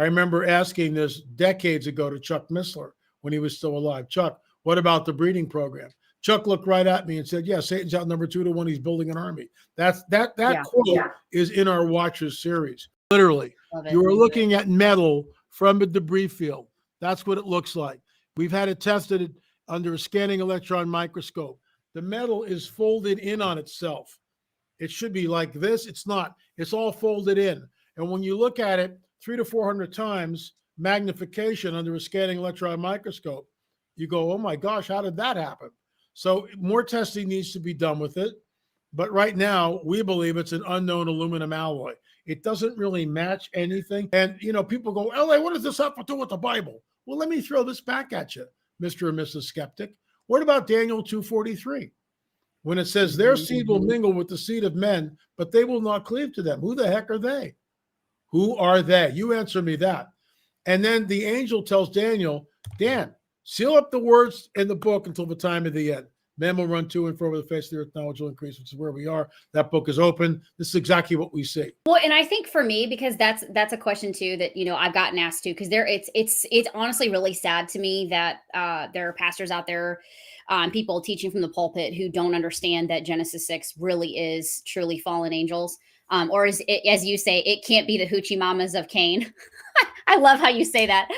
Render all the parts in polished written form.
I remember asking this decades ago to Chuck Missler when he was still alive. Chuck, what about the breeding program? Chuck looked right at me and said, yeah, Satan's out number 2-1. He's building an army. That Yeah. quote is in our Watchers series. Literally, you are looking at metal from a debris field. That's what it looks like. We've had it tested under a scanning electron microscope. The metal is folded in on itself. It should be like this. It's not. It's all folded in. And when you look at it 300 to 400 times magnification under a scanning electron microscope, you go, oh my gosh, how did that happen? So more testing needs to be done with it. But right now, we believe it's an unknown aluminum alloy. It doesn't really match anything. And, you know, people go, LA, what does this have to do with the Bible? Well, let me throw this back at you, Mr. and Mrs. Skeptic. What about Daniel 2:43? When it says their seed will mingle with the seed of men, but they will not cleave to them. Who the heck are they? Who are they? You answer me that. And then the angel tells Daniel, Dan, seal up the words in the book until the time of the end. Men will run to and fro over the face of the earth, knowledge will increase, which is where we are. That book is open. This is exactly what we see. Well, and I think for me, because that's a question too that, you know, I've gotten asked too, because it's honestly really sad to me that there are pastors out there, people teaching from the pulpit who don't understand that Genesis 6 really is truly fallen angels. Or as you say, it can't be the hoochie mamas of Cain. I love how you say that.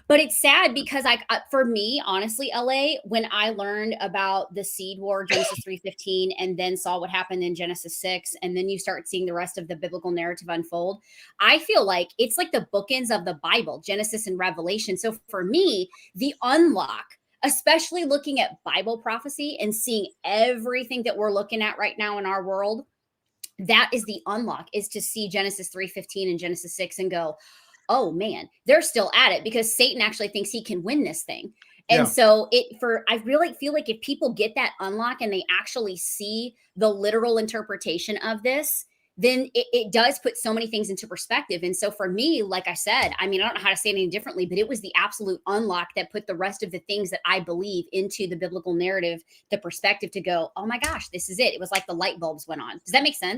But it's sad because for me, honestly, LA, when I learned about the seed war, Genesis 3:15, and then saw what happened in Genesis 6, and then you start seeing the rest of the biblical narrative unfold, I feel like it's like the bookends of the Bible, Genesis and Revelation. So for me, the unlock, especially looking at Bible prophecy and seeing everything that we're looking at right now in our world, that is the unlock, is to see Genesis 3:15 and Genesis 6 and go, oh man, they're still at it, because Satan actually thinks he can win this thing. And so I really feel like if people get that unlock and they actually see the literal interpretation of this, then it does put so many things into perspective. And so for me, like I said, I mean, I don't know how to say it any differently, but it was the absolute unlock that put the rest of the things that I believe into the biblical narrative, the perspective to go, oh my gosh, this is it. It was like the light bulbs went on. Does that make sense?